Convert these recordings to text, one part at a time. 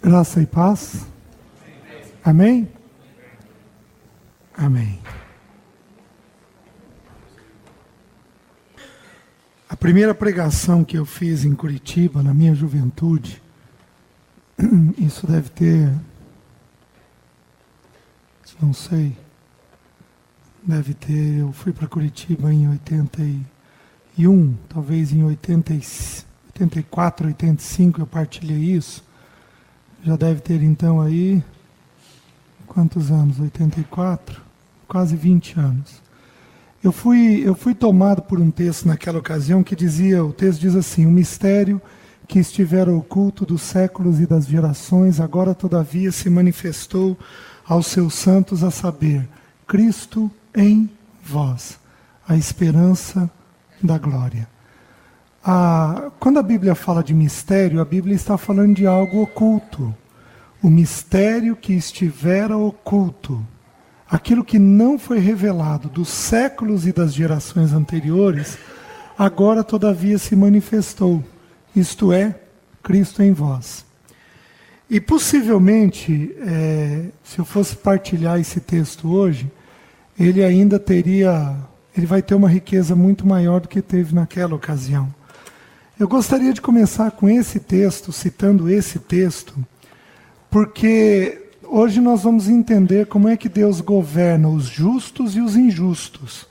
Graça e paz. Amém? Amém. A primeira pregação que eu fiz em Curitiba, na minha juventude, isso deve ter, não sei, eu fui para Curitiba em 81, talvez em 84, 85 eu partilhei isso. Já deve ter então aí, quantos anos? 84? Quase 20 anos. Eu fui tomado por um texto naquela ocasião que dizia, o texto diz assim: o mistério que estivera oculto dos séculos e das gerações, agora todavia se manifestou aos seus santos, a saber, Cristo em vós, a esperança da glória. Quando a Bíblia fala de mistério, a Bíblia está falando de algo oculto. O mistério que estivera oculto, aquilo que não foi revelado dos séculos e das gerações anteriores, agora todavia se manifestou. Isto é, Cristo em vós. E possivelmente, se eu fosse partilhar esse texto hoje, ele vai ter uma riqueza muito maior do que teve naquela ocasião. Eu gostaria de começar com esse texto, citando esse texto, porque hoje nós vamos entender como é que Deus governa os justos e os injustos,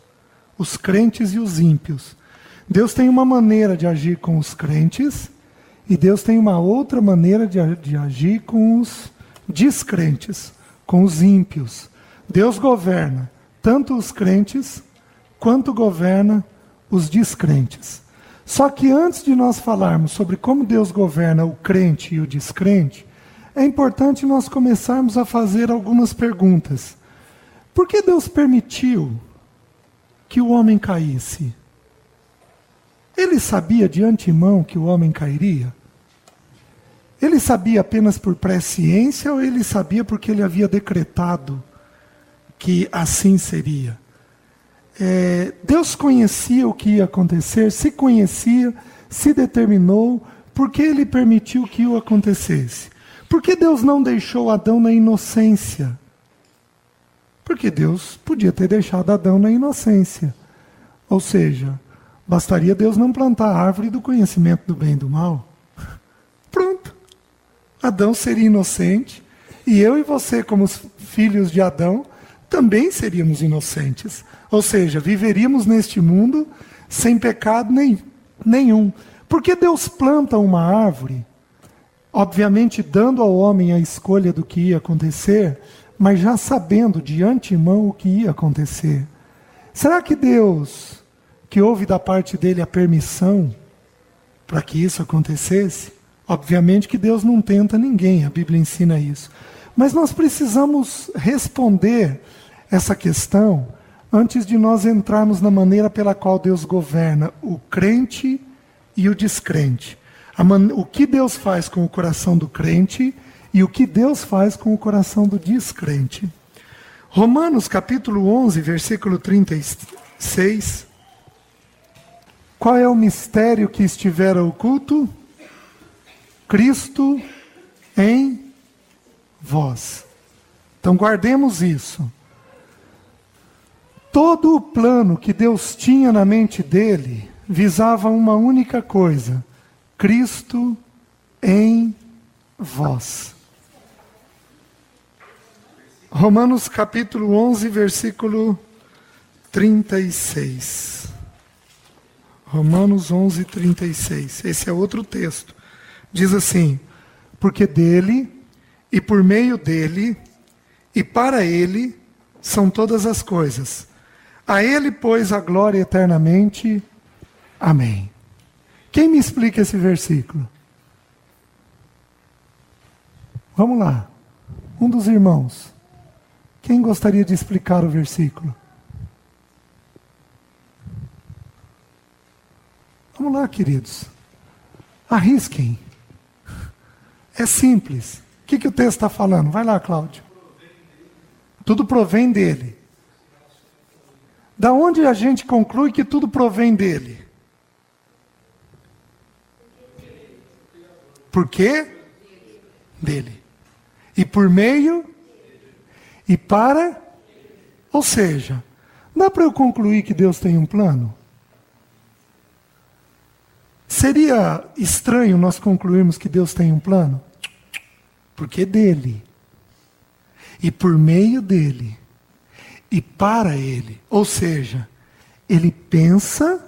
os crentes e os ímpios. Deus tem uma maneira de agir com os crentes e Deus tem uma outra maneira de agir com os descrentes, com os ímpios. Deus governa tanto os crentes quanto governa os descrentes. Só que antes de nós falarmos sobre como Deus governa o crente e o descrente, é importante nós começarmos a fazer algumas perguntas. Por que Deus permitiu que o homem caísse? Ele sabia de antemão que o homem cairia? Ele sabia apenas por presciência ou ele sabia porque ele havia decretado que assim seria? Deus conhecia o que ia acontecer, se conhecia, se determinou, porque ele permitiu que o acontecesse. Por que Deus não deixou Adão na inocência? Porque Deus podia ter deixado Adão na inocência. Ou seja, bastaria Deus não plantar a árvore do conhecimento do bem e do mal. Pronto. Adão seria inocente, e eu e você, como filhos de Adão, também seríamos inocentes. Ou seja, viveríamos neste mundo sem pecado nenhum. Por que Deus planta uma árvore, obviamente dando ao homem a escolha do que ia acontecer, mas já sabendo de antemão o que ia acontecer? Será que Deus, que houve da parte dele a permissão para que isso acontecesse? Obviamente que Deus não tenta ninguém, a Bíblia ensina isso. Mas nós precisamos responder essa questão antes de nós entrarmos na maneira pela qual Deus governa o crente e o descrente. O que Deus faz com o coração do crente e o que Deus faz com o coração do descrente. Romanos capítulo 11, versículo 36. Qual é o mistério que estivera oculto? Cristo em vós. Então guardemos isso. Todo o plano que Deus tinha na mente dele visava uma única coisa: Cristo em vós. Romanos capítulo 11, versículo 36. Romanos 11, 36. Esse é outro texto. Diz assim: porque dele, e por meio dele, e para ele, são todas as coisas. A ele, pois, a glória eternamente. Amém. Quem me explica esse versículo? Vamos lá. Um dos irmãos. Quem gostaria de explicar o versículo? Vamos lá, queridos. Arrisquem. É simples. O que o texto está falando? Vai lá, Cláudio. Tudo provém dele. Da onde a gente conclui que tudo provém dele? Por quê? Dele. e por meio e para. Ou seja, dá para eu concluir que Deus tem um plano? Seria estranho nós concluirmos que Deus tem um plano? Porque dele, e por meio dele, e para ele. Ou seja, ele pensa,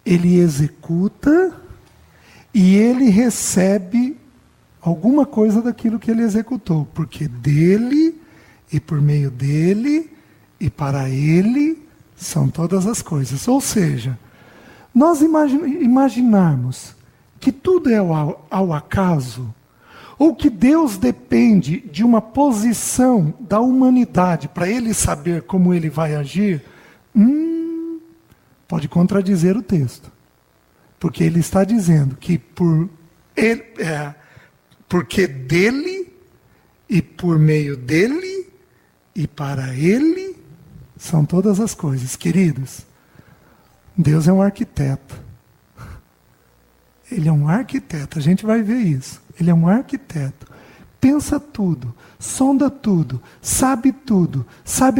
ele executa, e ele recebe alguma coisa daquilo que ele executou. Porque dele, e por meio dele, e para ele, são todas as coisas. Ou seja, nós imaginarmos que tudo é ao acaso, ou que Deus depende de uma posição da humanidade para ele saber como ele vai agir, pode contradizer o texto. Porque ele está dizendo que porque dele, e por meio dele, e para ele, são todas as coisas. Queridos, Deus é um arquiteto. Ele é um arquiteto, a gente vai ver isso. Ele é um arquiteto. Pensa tudo, sonda tudo, sabe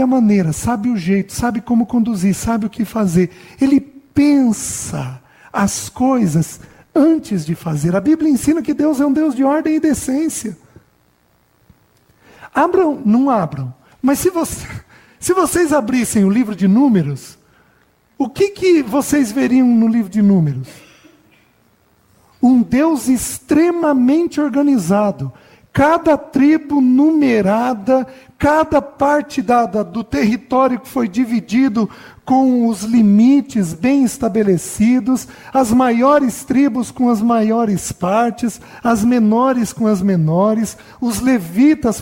a maneira, sabe o jeito, sabe como conduzir, sabe o que fazer. Ele pensa as coisas antes de fazer. A Bíblia ensina que Deus é um Deus de ordem e decência. Abram, não abram. Mas se vocês abrissem o livro de Números, o que vocês veriam no livro de Números? Um Deus extremamente organizado. Cada tribo numerada, cada parte do território que foi dividido com os limites bem estabelecidos, as maiores tribos com as maiores partes, as menores com as menores, os levitas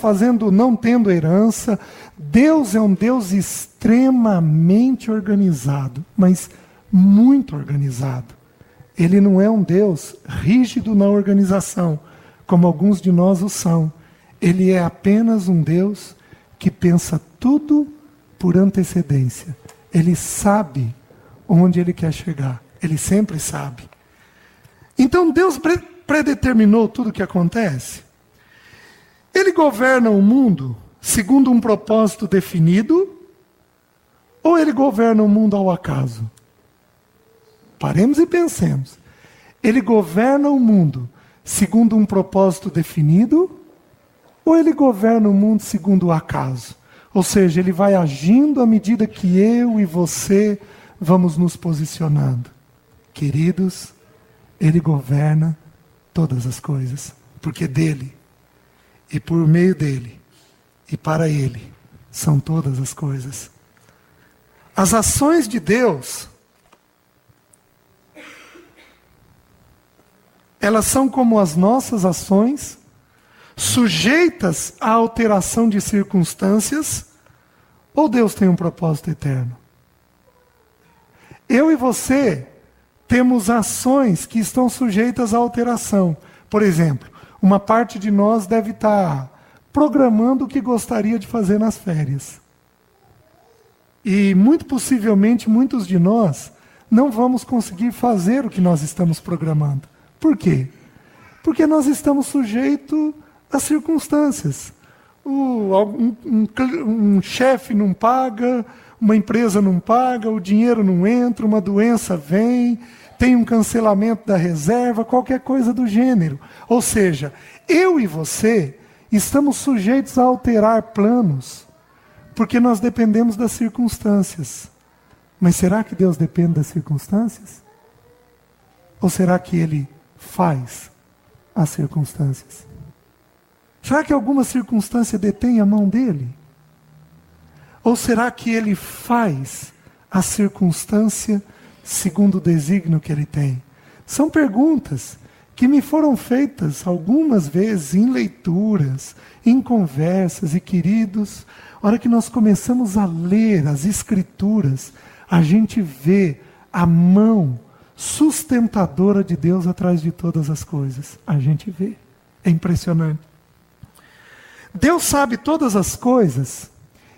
não tendo herança. Deus é um Deus extremamente organizado, mas muito organizado. Ele não é um Deus rígido na organização, como alguns de nós o são. Ele é apenas um Deus que pensa tudo por antecedência. Ele sabe onde ele quer chegar. Ele sempre sabe. Então Deus predeterminou tudo o que acontece. Ele governa o mundo segundo um propósito definido, ou ele governa o mundo ao acaso? Paremos e pensemos. Ele governa o mundo segundo um propósito definido, ou ele governa o mundo segundo o acaso? Ou seja, ele vai agindo à medida que eu e você vamos nos posicionando. Queridos, ele governa todas as coisas, porque dele, e por meio dele, e para ele, são todas as coisas. As ações de Deus, elas são como as nossas ações, sujeitas à alteração de circunstâncias, ou Deus tem um propósito eterno? Eu e você temos ações que estão sujeitas à alteração. Por exemplo, uma parte de nós deve estar programando o que gostaria de fazer nas férias. E muito possivelmente muitos de nós não vamos conseguir fazer o que nós estamos programando. Por quê? Porque nós estamos sujeitos às circunstâncias. Um chefe não paga, uma empresa não paga, o dinheiro não entra, uma doença vem, tem um cancelamento da reserva, qualquer coisa do gênero. Ou seja, eu e você estamos sujeitos a alterar planos, porque nós dependemos das circunstâncias. Mas será que Deus depende das circunstâncias? Ou será que Ele faz as circunstâncias? Será que alguma circunstância detém a mão dele? Ou será que ele faz a circunstância segundo o desígnio que ele tem? São perguntas que me foram feitas algumas vezes em leituras, em conversas, e queridos, a hora que nós começamos a ler as Escrituras, a gente vê a mão sustentadora de Deus atrás de todas as coisas. A gente vê. É impressionante. Deus sabe todas as coisas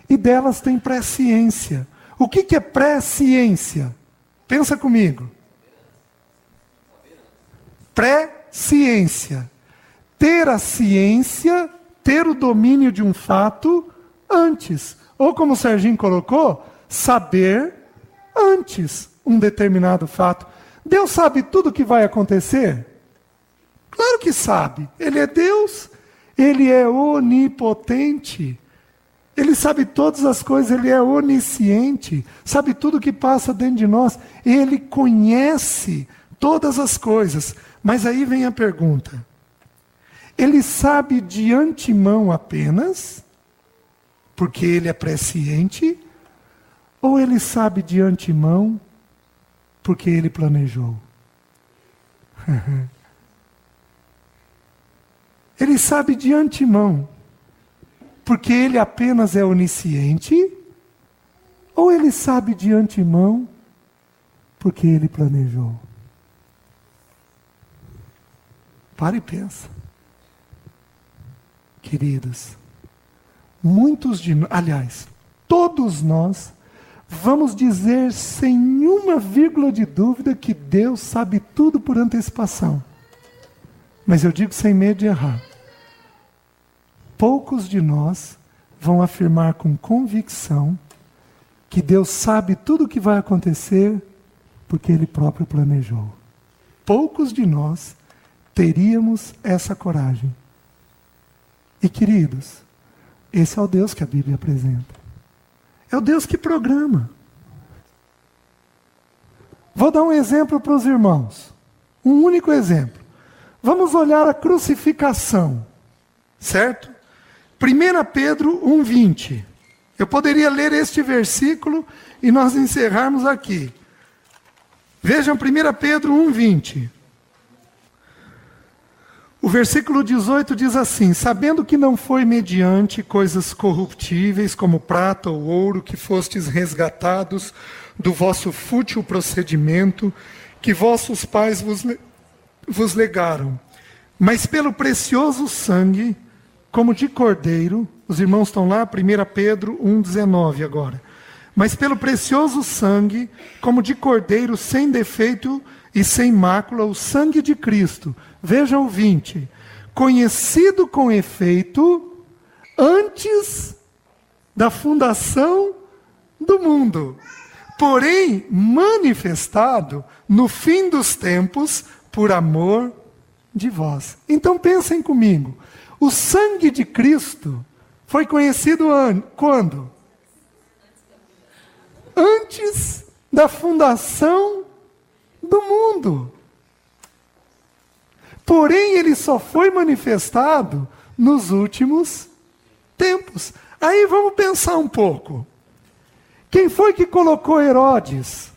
e delas tem presciência. O que é presciência? Pensa comigo. Presciência. Ter a ciência ter o domínio de um fato antes. Ou como o Serginho colocou, saber antes um determinado fato. Deus sabe tudo o que vai acontecer? Claro que sabe. Ele é Deus, Ele é onipotente. Ele sabe todas as coisas, Ele é onisciente. Sabe tudo o que passa dentro de nós. Ele conhece todas as coisas. Mas aí vem a pergunta. Ele sabe de antemão apenas, porque Ele é presciente, ou Ele sabe de antemão, porque Ele planejou? Ele sabe de antemão, porque Ele apenas é onisciente, ou Ele sabe de antemão, porque Ele planejou? Para e pensa. Queridos, muitos de nós, aliás, todos nós, vamos dizer sem uma vírgula de dúvida que Deus sabe tudo por antecipação. Mas eu digo sem medo de errar. Poucos de nós vão afirmar com convicção que Deus sabe tudo o que vai acontecer porque Ele próprio planejou. Poucos de nós teríamos essa coragem. E queridos, esse é o Deus que a Bíblia apresenta. É o Deus que programa. Vou dar um exemplo para os irmãos. Um único exemplo. Vamos olhar a crucificação. Certo? 1 Pedro 1,20. Eu poderia ler este versículo e nós encerrarmos aqui. Vejam 1 Pedro 1,20. O versículo 18 diz assim: sabendo que não foi mediante coisas corruptíveis, como prata ou ouro, que fostes resgatados do vosso fútil procedimento, que vossos pais vos legaram, mas pelo precioso sangue, como de cordeiro. Os irmãos estão lá, 1 Pedro 1,19 agora. Mas pelo precioso sangue, como de cordeiro, sem defeito e sem mácula, o sangue de Cristo. Vejam o 20. Conhecido com efeito antes da fundação do mundo, porém manifestado no fim dos tempos por amor de vós. Então pensem comigo. O sangue de Cristo foi conhecido quando? Antes da fundação do mundo. Porém, ele só foi manifestado nos últimos tempos. Aí vamos pensar um pouco. Quem foi que colocou Herodes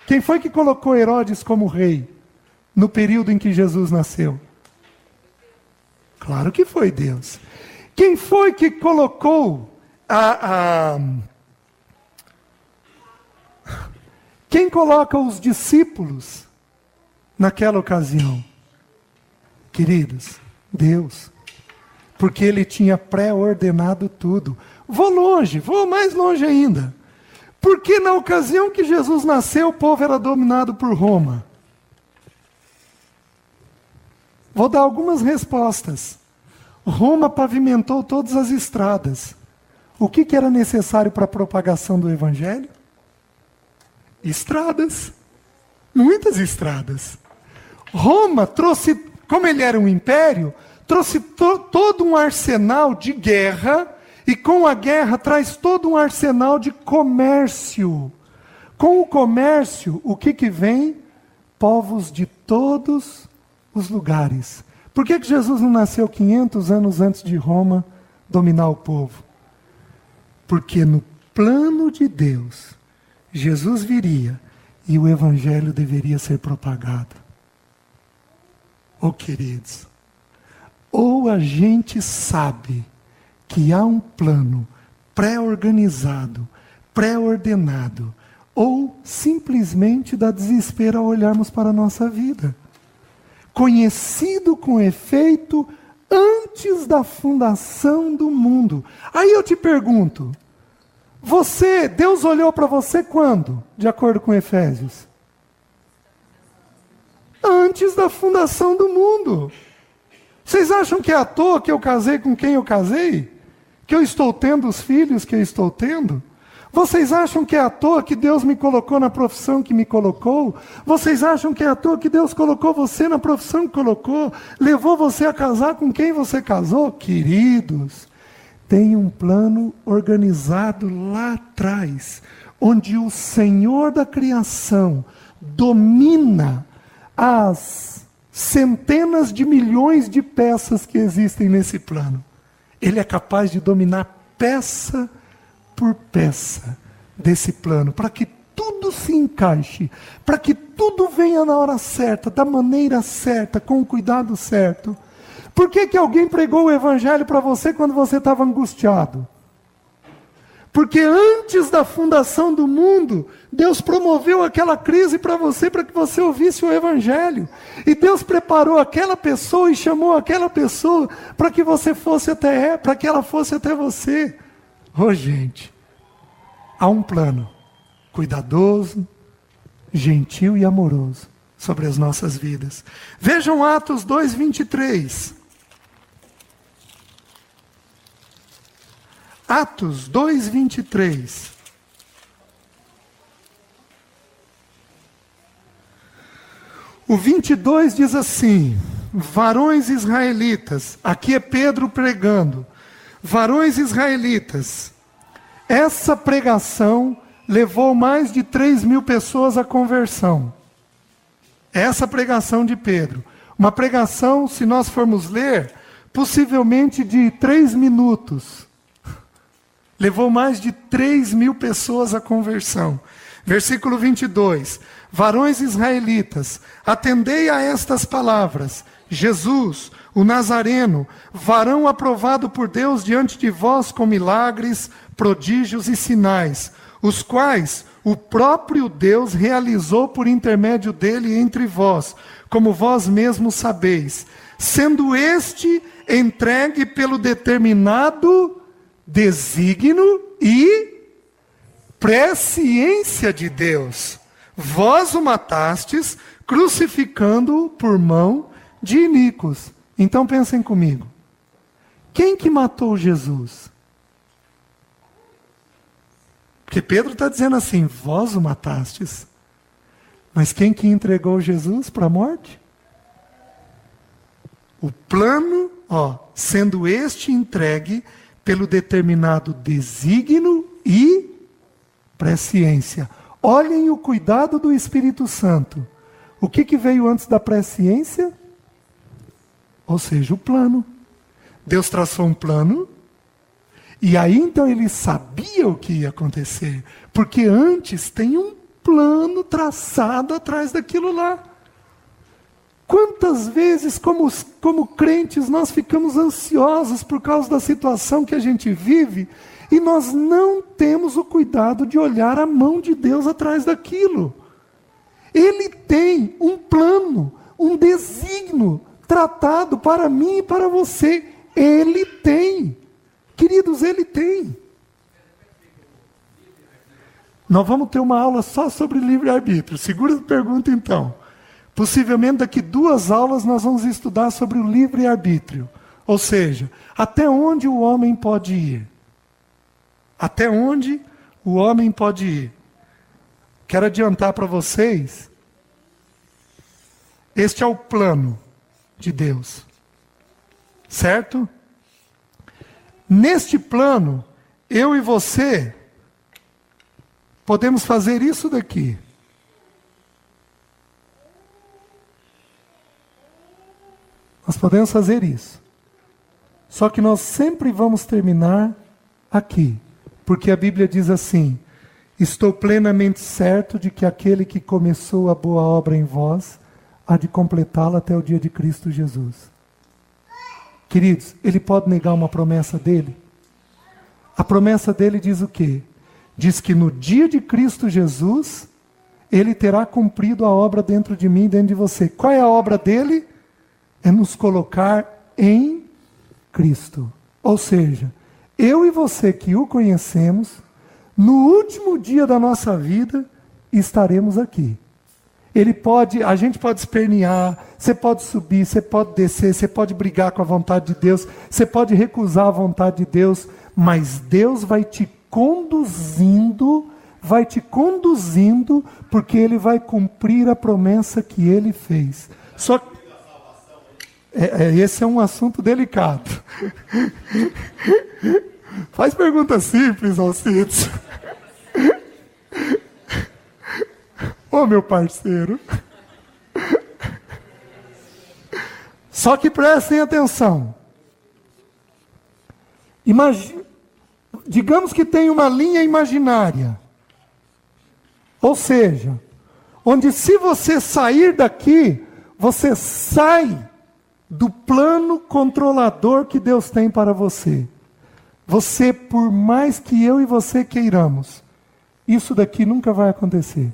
Quem foi que colocou Herodes como rei no período em que Jesus nasceu? Claro que foi Deus. Quem foi que colocou Quem coloca os discípulos naquela ocasião? Queridos, Deus. Porque Ele tinha pré-ordenado tudo. Vou mais longe ainda. Porque na ocasião que Jesus nasceu, o povo era dominado por Roma. Vou dar algumas respostas. Roma pavimentou todas as estradas. O que era necessário para a propagação do Evangelho? Estradas. Muitas estradas. Roma trouxe, como ele era um império, trouxe todo um arsenal de guerra, e com a guerra traz todo um arsenal de comércio. Com o comércio, o que vem? Povos de todos os lugares. Por que Jesus não nasceu 500 anos antes de Roma dominar o povo? Porque no plano de Deus, Jesus viria e o Evangelho deveria ser propagado. Oh, queridos, ou a gente sabe que há um plano pré-organizado, pré-ordenado, ou simplesmente dá desespero ao olharmos para a nossa vida. Conhecido com efeito antes da fundação do mundo. Aí eu te pergunto, Deus olhou para você quando? De acordo com Efésios? Antes da fundação do mundo. Vocês acham que é à toa que eu casei com quem eu casei? Que eu estou tendo os filhos que eu estou tendo? Vocês acham que é à toa que Deus me colocou na profissão que me colocou? Vocês acham que é à toa que Deus colocou você na profissão que colocou? Levou você a casar com quem você casou? Queridos, tem um plano organizado lá atrás, onde o Senhor da criação domina as centenas de milhões de peças que existem nesse plano. Ele é capaz de dominar peça por peça desse plano, para que tudo se encaixe, para que tudo venha na hora certa, da maneira certa, com o cuidado certo. Por que alguém pregou o evangelho para você quando você estava angustiado? Porque antes da fundação do mundo, Deus promoveu aquela crise para você, para que você ouvisse o evangelho. E Deus preparou aquela pessoa e chamou aquela pessoa para que você fosse para que ela fosse até você. Oh, gente, há um plano cuidadoso, gentil e amoroso sobre as nossas vidas. Vejam Atos 2:23. Atos 2:23. O 22 diz assim: varões israelitas, aqui é Pedro pregando, varões israelitas, essa pregação levou mais de 3.000 pessoas à conversão. Essa pregação de Pedro, uma pregação, se nós formos ler, possivelmente de 3 minutos, levou mais de 3.000 pessoas à conversão. Versículo 22. Varões israelitas, atendei a estas palavras. Jesus, o Nazareno, varão aprovado por Deus diante de vós com milagres, prodígios e sinais, os quais o próprio Deus realizou por intermédio dele entre vós, como vós mesmos sabeis, sendo este entregue pelo determinado desígnio e presciência de Deus. Vós o matastes, crucificando-o por mão de iníquos. Então pensem comigo. Quem que matou Jesus? Porque Pedro está dizendo assim, vós o matastes. Mas quem que entregou Jesus para a morte? O plano, sendo este entregue pelo determinado desígnio e presciência. Olhem o cuidado do Espírito Santo. O que veio antes da presciência? Ou seja, o plano. Deus traçou um plano, e aí então ele sabia o que ia acontecer, porque antes tem um plano traçado atrás daquilo lá. Quantas vezes, como crentes, nós ficamos ansiosos por causa da situação que a gente vive, e nós não temos o cuidado de olhar a mão de Deus atrás daquilo. Ele tem um plano, um desígnio tratado para mim e para você. Ele tem. Queridos, Ele tem. Nós vamos ter uma aula só sobre livre-arbítrio. Segura a pergunta então. Possivelmente daqui 2 aulas nós vamos estudar sobre o livre-arbítrio. Ou seja, até onde o homem pode ir. Até onde o homem pode ir. Quero adiantar para vocês, este é o plano de Deus. Certo? Neste plano, eu e você podemos fazer isso daqui. Nós podemos fazer isso. Só que nós sempre vamos terminar aqui. Porque a Bíblia diz assim: estou plenamente certo de que aquele que começou a boa obra em vós, há de completá-la até o dia de Cristo Jesus. Queridos, ele pode negar uma promessa dele? A promessa dele diz o quê? Diz que no dia de Cristo Jesus, ele terá cumprido a obra dentro de mim e dentro de você. Qual é a obra dele? É nos colocar em Cristo. Ou seja, eu e você que o conhecemos, no último dia da nossa vida, estaremos aqui. A gente pode espernear, você pode subir, você pode descer, você pode brigar com a vontade de Deus, você pode recusar a vontade de Deus, mas Deus vai te conduzindo, porque Ele vai cumprir a promessa que Ele fez. Só que esse é um assunto delicado. Faz pergunta simples, Alcides. Ô, meu parceiro. Só que prestem atenção. Digamos que tem uma linha imaginária. Ou seja, onde se você sair daqui, você sai do plano controlador que Deus tem para você. Você, por mais que eu e você queiramos, isso daqui nunca vai acontecer.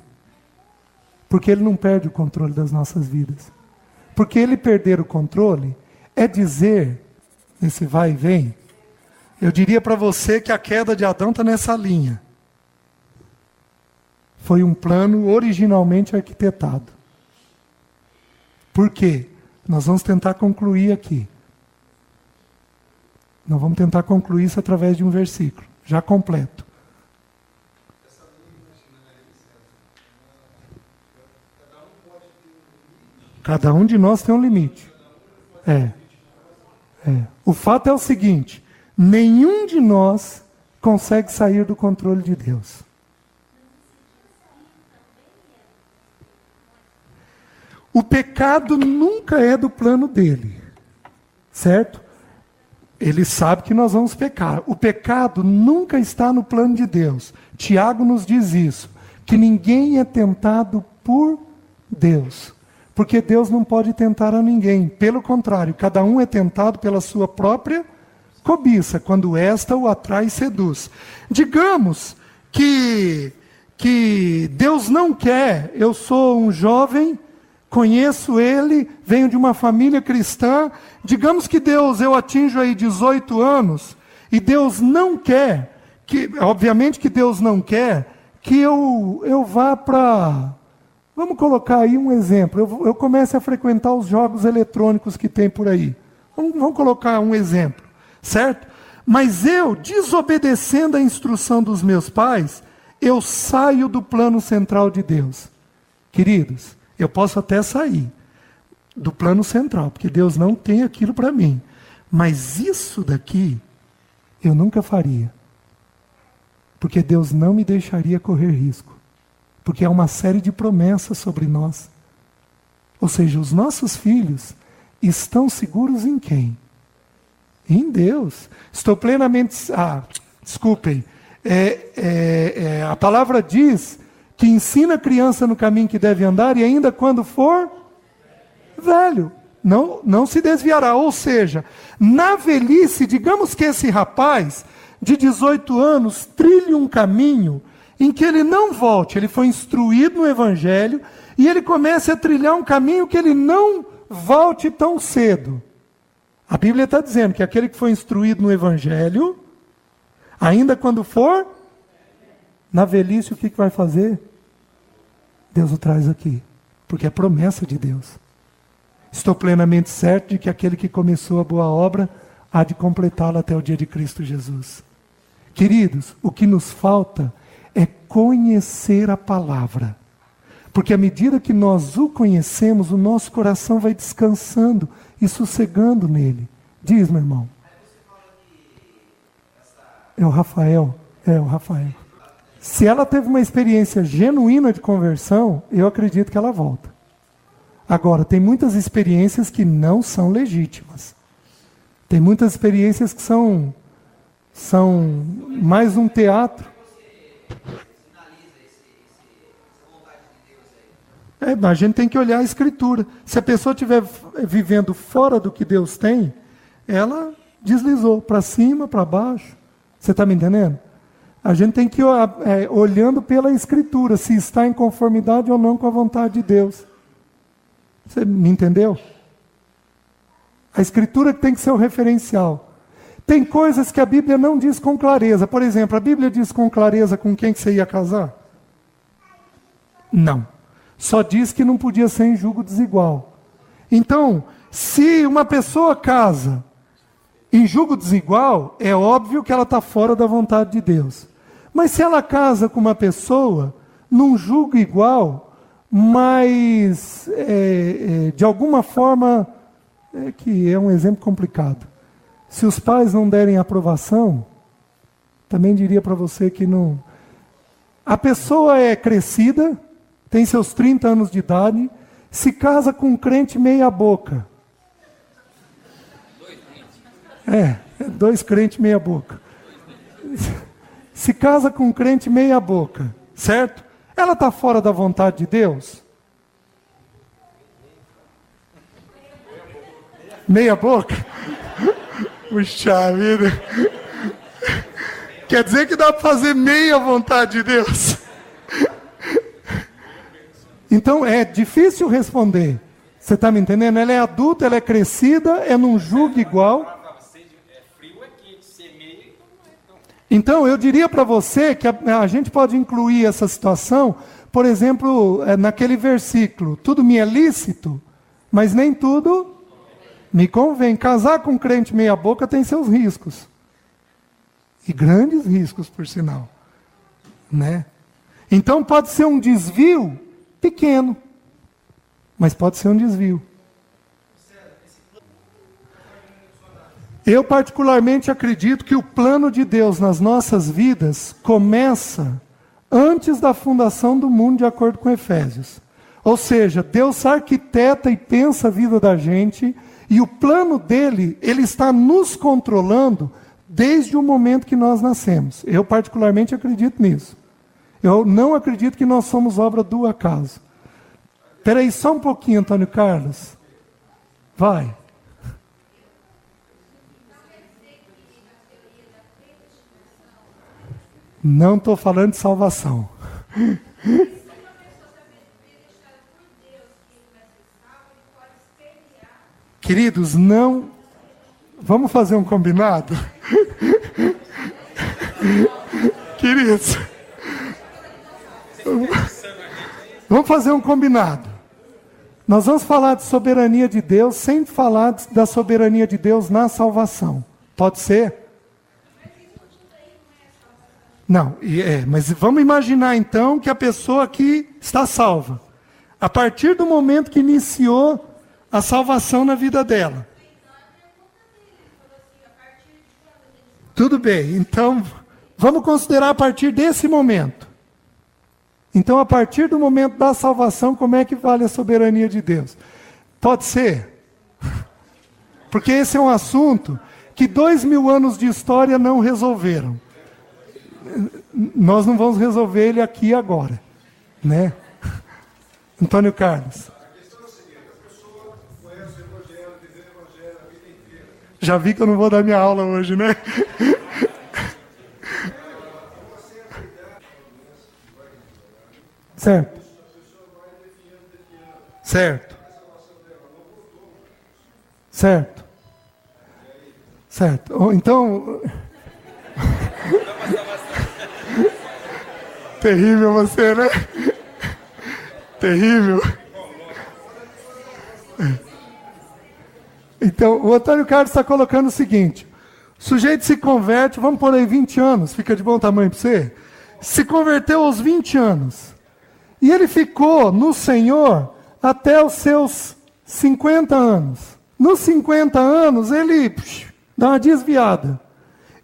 Porque Ele não perde o controle das nossas vidas. Porque Ele perder o controle é dizer, nesse vai e vem, eu diria para você que a queda de Adão está nessa linha. Foi um plano originalmente arquitetado. Por quê? Nós vamos tentar concluir aqui. Nós vamos tentar concluir isso através de um versículo, já completo. Cada um de nós tem um limite. O fato é o seguinte: nenhum de nós consegue sair do controle de Deus. O pecado nunca é do plano dele, certo? Ele sabe que nós vamos pecar. O pecado nunca está no plano de Deus. Tiago nos diz isso, que ninguém é tentado por Deus. Porque Deus não pode tentar a ninguém. Pelo contrário, cada um é tentado pela sua própria cobiça, quando esta o atrai e seduz. Digamos que Deus não quer, eu sou um jovem, conheço Ele, venho de uma família cristã, digamos que eu atinjo aí 18 anos, e Deus não quer, obviamente que Deus não quer, que eu vá para... Vamos colocar aí um exemplo. Eu comece a frequentar os jogos eletrônicos que tem por aí. Vamos colocar um exemplo, certo? Mas eu, desobedecendo a instrução dos meus pais, eu saio do plano central de Deus. Queridos, eu posso até sair do plano central, porque Deus não tem aquilo para mim. Mas isso daqui, eu nunca faria. Porque Deus não me deixaria correr risco. Porque há uma série de promessas sobre nós. Ou seja, os nossos filhos estão seguros em quem? Em Deus. Estou plenamente... desculpem. A palavra diz que ensina a criança no caminho que deve andar e ainda quando for velho, não se desviará. Ou seja, na velhice, digamos que esse rapaz de 18 anos trilhe um caminho em que ele não volte, ele foi instruído no Evangelho, e ele começa a trilhar um caminho que ele não volte tão cedo. A Bíblia está dizendo que aquele que foi instruído no Evangelho, ainda quando for, na velhice o que vai fazer? Deus o traz aqui, porque é promessa de Deus. Estou plenamente certo de que aquele que começou a boa obra, há de completá-la até o dia de Cristo Jesus. Queridos, o que nos falta é conhecer a palavra. Porque à medida que nós o conhecemos, o nosso coração vai descansando e sossegando nele. Diz, meu irmão. É o Rafael. Se ela teve uma experiência genuína de conversão, eu acredito que ela volta. Agora, tem muitas experiências que não são legítimas. Tem muitas experiências que são mais um teatro. A gente tem que olhar a Escritura. Se a pessoa estiver vivendo fora do que Deus tem, ela deslizou para cima, para baixo. Você está me entendendo? A gente tem que ir olhando pela Escritura, se está em conformidade ou não com a vontade de Deus. Você me entendeu? A Escritura tem que ser o referencial. Tem coisas que a Bíblia não diz com clareza. Por exemplo, a Bíblia diz com clareza com quem que você ia casar? Não. Só diz que não podia ser em julgo desigual. Então, se uma pessoa casa em julgo desigual, é óbvio que ela está fora da vontade de Deus. Mas se ela casa com uma pessoa num julgo igual, mas de alguma forma, que é um exemplo complicado. Se os pais não derem aprovação, também diria para você que não... A pessoa é crescida, tem seus 30 anos de idade, se casa com um crente meia boca. Dois crentes meia boca. Se casa com um crente meia boca, certo? Ela está fora da vontade de Deus? Meia boca? Puxa vida. Quer dizer que dá para fazer meia vontade de Deus? Então é difícil responder. Você está me entendendo? Ela é adulta, ela é crescida, é num julgo igual. Então eu diria para você que a gente pode incluir essa situação, por exemplo, naquele versículo: tudo me é lícito, mas nem tudo me convém. Casar com um crente meia boca tem seus riscos. E grandes riscos, por sinal. Né? Então pode ser um desvio pequeno, mas pode ser um desvio. Eu particularmente acredito que o plano de Deus nas nossas vidas começa antes da fundação do mundo, de acordo com Efésios. Ou seja, Deus arquiteta e pensa a vida da gente, e o plano dele, ele está nos controlando desde o momento que nós nascemos. Eu particularmente acredito nisso. Eu não acredito que nós somos obra do acaso. Espera aí só um pouquinho, Antônio Carlos. Vai. Não estou falando de salvação. Queridos, não... Vamos fazer um combinado? Queridos, vamos fazer um combinado. Nós vamos falar de soberania de Deus sem falar da soberania de Deus na salvação. Pode ser? Não, mas vamos imaginar então que a pessoa aqui está salva. A partir do momento que iniciou a salvação na vida dela. Tudo bem, então vamos considerar a partir desse momento. Então, a partir do momento da salvação, como é que vale a soberania de Deus? Pode ser? Porque esse é um assunto que 2000 anos de história não resolveram. Nós não vamos resolver ele aqui agora, né? Antônio Carlos. Já vi que eu não vou dar minha aula hoje, né? Certo. Certo. Certo. Certo. Então... Terrível você, né? Terrível. Então, o Antônio Carlos está colocando o seguinte: o sujeito se converte, vamos por aí 20 anos, fica de bom tamanho para você? Se converteu aos 20 anos. E ele ficou no Senhor até os seus 50 anos. Nos 50 anos, ele dá uma desviada.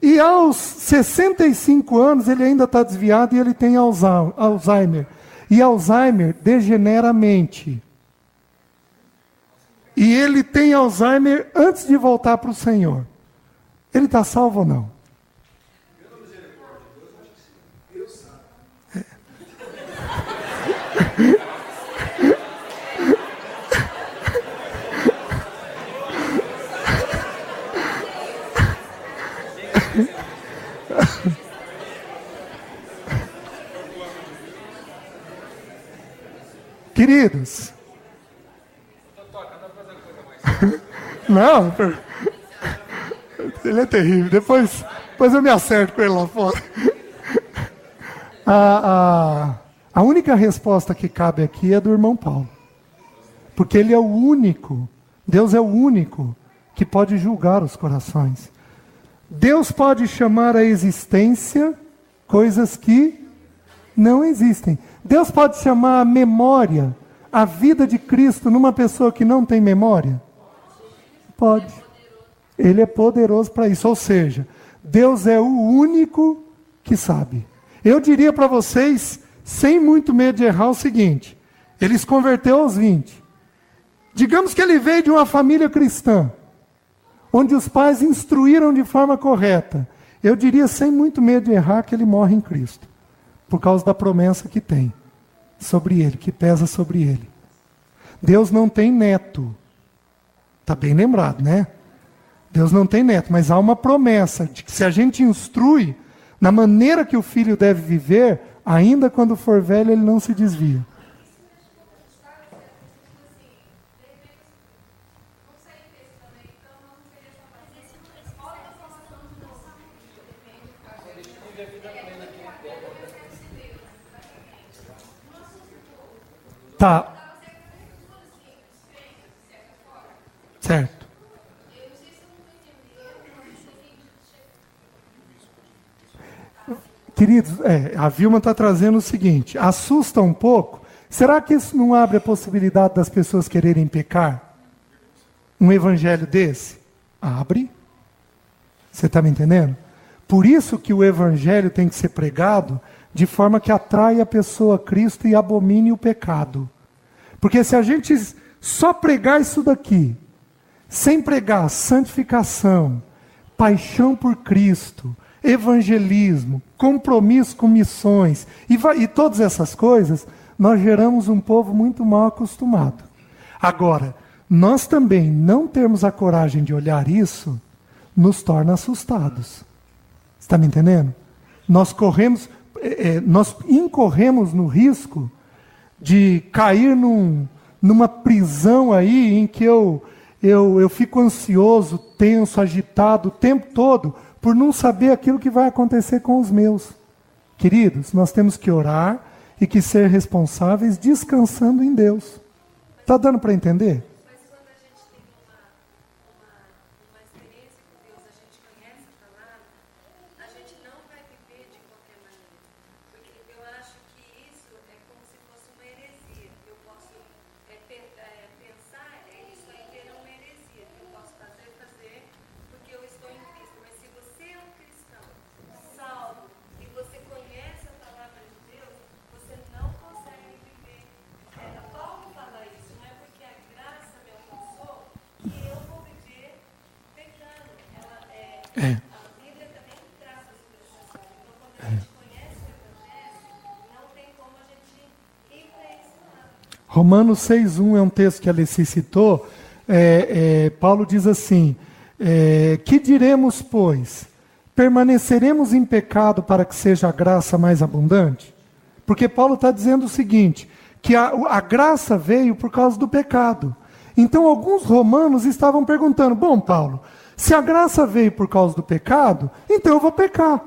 E aos 65 anos, ele ainda está desviado e ele tem Alzheimer. E Alzheimer degenera a mente. E ele tem Alzheimer antes de voltar para o Senhor. Ele está salvo ou não? Queridos, não, ele é terrível. Depois eu me acerto com ele lá fora. A única resposta que cabe aqui é do irmão Paulo. Porque ele é o único, Deus é o único que pode julgar os corações. Deus pode chamar à existência coisas que não existem. Deus pode chamar a memória, a vida de Cristo numa pessoa que não tem memória? Pode. Ele é poderoso para isso. Ou seja, Deus é o único que sabe. Eu diria para vocês, sem muito medo de errar, o seguinte: ele se converteu aos 20. Digamos que ele veio de uma família cristã, onde os pais instruíram de forma correta. Eu diria, sem muito medo de errar, que ele morre em Cristo, por causa da promessa que tem sobre ele, que pesa sobre ele. Deus não tem neto. Está bem lembrado, né? Deus não tem neto, mas há uma promessa de que se a gente instrui na maneira que o filho deve viver, ainda quando for velho, ele não se desvia. Tá. Certo. Queridos, a Vilma está trazendo o seguinte: assusta um pouco. Será que isso não abre a possibilidade das pessoas quererem pecar? Um evangelho desse? Abre. Você está me entendendo? Por isso que o evangelho tem que ser pregado de forma que atrai a pessoa a Cristo e abomine o pecado. Porque se a gente só pregar isso daqui, sem pregar santificação, paixão por Cristo, evangelismo, compromisso com missões e todas essas coisas, nós geramos um povo muito mal acostumado. Agora, nós também não termos a coragem de olhar isso, nos torna assustados. Você está me entendendo? Nós incorremos no risco de cair numa prisão aí em que eu fico ansioso, tenso, agitado o tempo todo por não saber aquilo que vai acontecer com os meus. Queridos, nós temos que orar e que ser responsáveis descansando em Deus. Está dando para entender? Romanos 6,1 é um texto que a Alessi citou. Paulo diz assim: que diremos, pois? Permaneceremos em pecado para que seja a graça mais abundante? Porque Paulo está dizendo o seguinte, que a graça veio por causa do pecado. Então alguns romanos estavam perguntando: bom, Paulo, se a graça veio por causa do pecado, então eu vou pecar.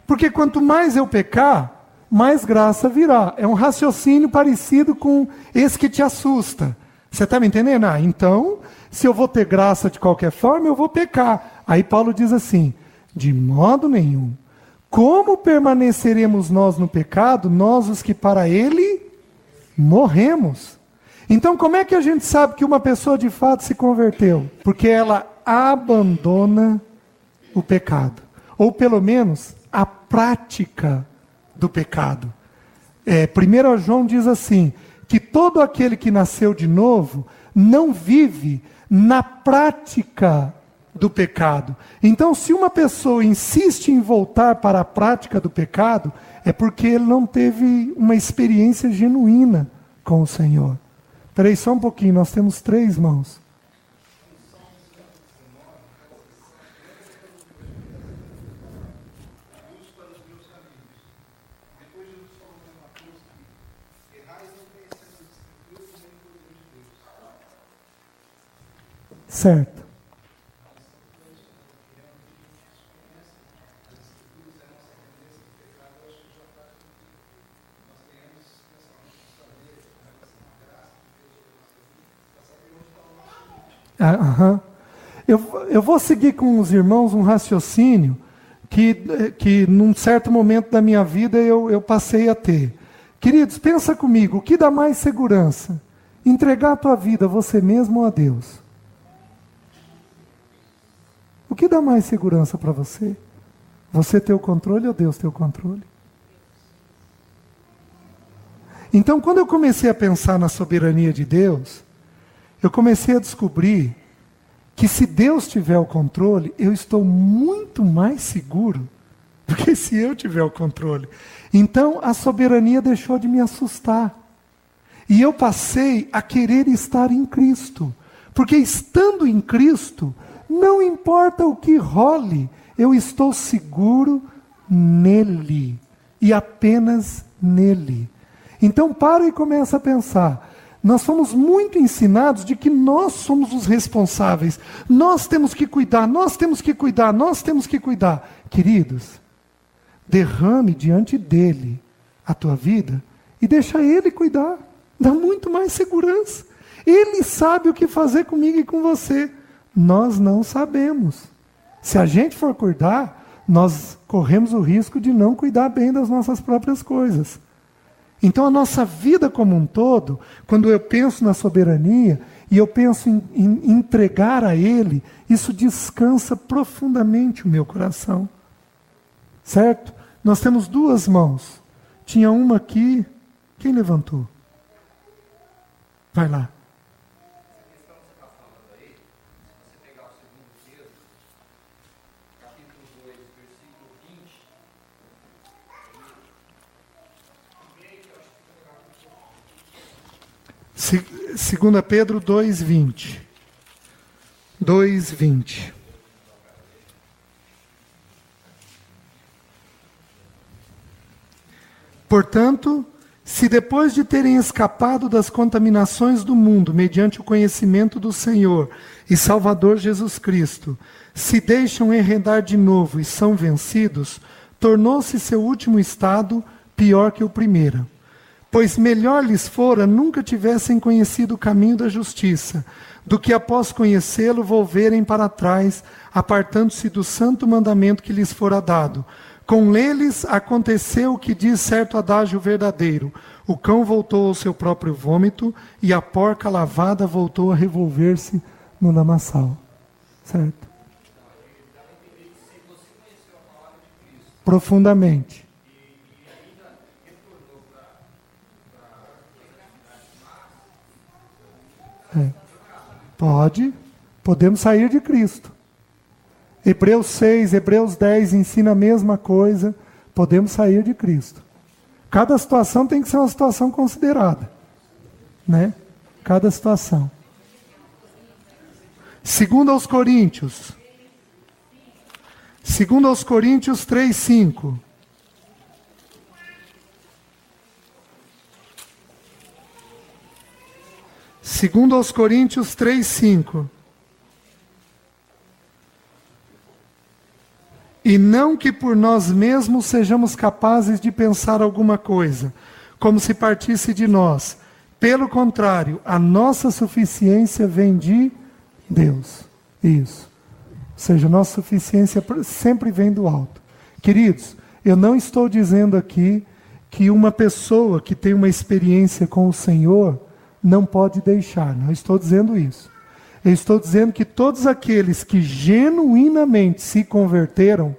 Porque quanto mais eu pecar, mais graça virá. É um raciocínio parecido com esse que te assusta. Você está me entendendo? Então, se eu vou ter graça de qualquer forma, eu vou pecar. Aí Paulo diz assim: de modo nenhum. Como permaneceremos nós no pecado, nós os que para ele morremos? Então, como é que a gente sabe que uma pessoa de fato se converteu? Porque ela abandona o pecado. Ou pelo menos a prática do pecado. 1 João diz assim, que todo aquele que nasceu de novo não vive na prática do pecado. Então, se uma pessoa insiste em voltar para a prática do pecado, é porque ele não teve uma experiência genuína com o Senhor. Espera aí só um pouquinho, nós temos 3 mãos. Certo. Aham. Eu vou seguir com os irmãos um raciocínio que num certo momento da minha vida eu passei a ter. Queridos, pensa comigo, o que dá mais segurança? Entregar a tua vida a você mesmo ou a Deus? O que dá mais segurança para você? Você ter o controle ou Deus ter o controle? Então, quando eu comecei a pensar na soberania de Deus, eu comecei a descobrir que se Deus tiver o controle, eu estou muito mais seguro do que se eu tiver o controle. Então, a soberania deixou de me assustar. E eu passei a querer estar em Cristo. Porque estando em Cristo, não importa o que role, eu estou seguro nele. E apenas nele. Então, para e começa a pensar. Nós fomos muito ensinados de que nós somos os responsáveis. Nós temos que cuidar, nós temos que cuidar, nós temos que cuidar. Queridos, derrame diante dele a tua vida e deixa ele cuidar. Dá muito mais segurança. Ele sabe o que fazer comigo e com você. Nós não sabemos. Se a gente for cuidar, nós corremos o risco de não cuidar bem das nossas próprias coisas. Então a nossa vida como um todo, quando eu penso na soberania e eu penso em entregar a Ele, isso descansa profundamente o meu coração. Certo? Nós temos duas mãos. Tinha uma aqui. Quem levantou? Vai lá. Segunda Pedro 2:20. 2:20. Portanto, se depois de terem escapado das contaminações do mundo, mediante o conhecimento do Senhor e Salvador Jesus Cristo, se deixam enredar de novo e são vencidos, tornou-se seu último estado pior que o primeiro. Pois melhor lhes fora nunca tivessem conhecido o caminho da justiça, do que após conhecê-lo volverem para trás, apartando-se do santo mandamento que lhes fora dado. Com eles aconteceu o que diz certo adágio verdadeiro: o cão voltou ao seu próprio vômito e a porca lavada voltou a revolver-se no lamaçal. Certo? Profundamente. Podemos sair de Cristo. Hebreus 6, Hebreus 10 ensina a mesma coisa. Podemos sair de Cristo. Cada situação tem que ser uma situação considerada, né? Cada situação. Segundo aos Coríntios 3:5. Segundo aos Coríntios 3:5. E não que por nós mesmos sejamos capazes de pensar alguma coisa, como se partisse de nós. Pelo contrário, a nossa suficiência vem de Deus. Isso. Ou seja, a nossa suficiência sempre vem do alto. Queridos, eu não estou dizendo aqui que uma pessoa que tem uma experiência com o Senhor não pode deixar. Não estou dizendo isso. Eu estou dizendo que todos aqueles que genuinamente se converteram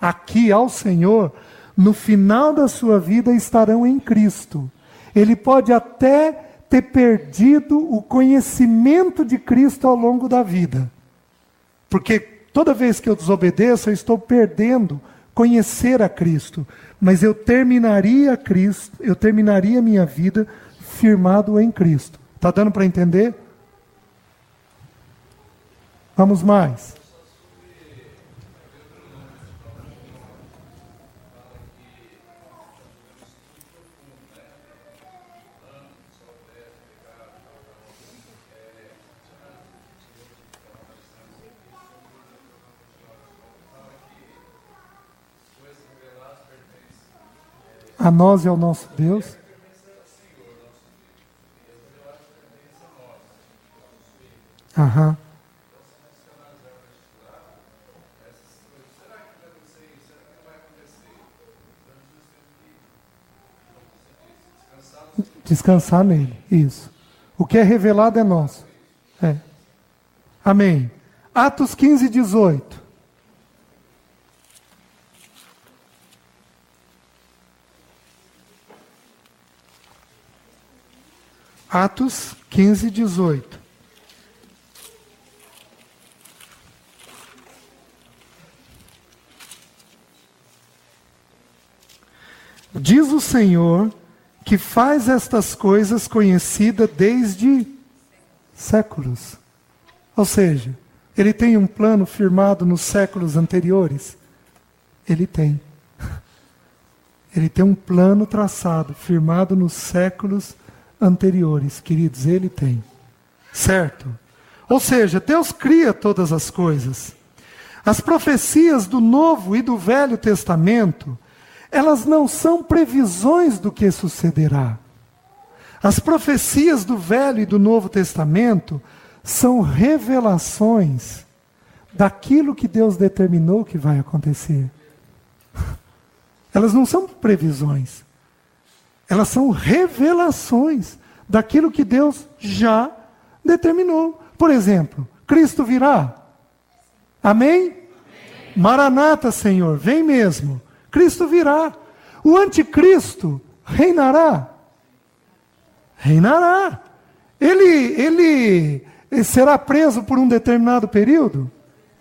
aqui ao Senhor, no final da sua vida estarão em Cristo. Ele pode até ter perdido o conhecimento de Cristo ao longo da vida. Porque toda vez que eu desobedeço, eu estou perdendo conhecer a Cristo. Mas eu terminaria minha vida firmado em Cristo. Está dando para entender? Vamos mais. A nós e ao nosso Deus. Aham. Descansar nele, isso. O que é revelado é nosso. É. Amém. Atos 15, 18. Atos 15, 18. Diz o Senhor que faz estas coisas conhecidas desde séculos. Ou seja, Ele tem um plano firmado nos séculos anteriores? Ele tem. Ele tem um plano traçado, firmado nos séculos anteriores. Queridos, Ele tem. Certo? Ou seja, Deus cria todas as coisas. As profecias do Novo e do Velho Testamento, elas não são previsões do que sucederá. As profecias do Velho e do Novo Testamento são revelações daquilo que Deus determinou que vai acontecer. Elas não são previsões. Elas são revelações daquilo que Deus já determinou. Por exemplo, Cristo virá. Amém? Maranata, Senhor, vem mesmo. Cristo virá. O anticristo reinará. Reinará. Ele será preso por um determinado período?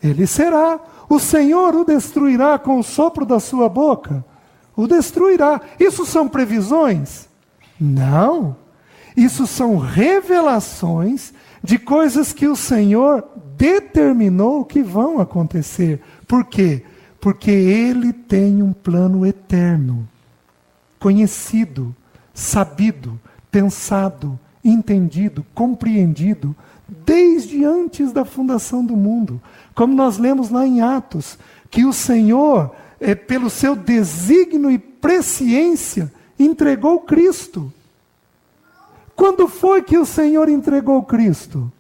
Ele será. O Senhor o destruirá com o sopro da sua boca? O destruirá. Isso são previsões? Não. Isso são revelações de coisas que o Senhor determinou que vão acontecer. Por quê? Porque Ele tem um plano eterno, conhecido, sabido, pensado, entendido, compreendido, desde antes da fundação do mundo. Como nós lemos lá em Atos, que o Senhor, pelo seu desígnio e presciência, entregou Cristo. Quando foi que o Senhor entregou Cristo?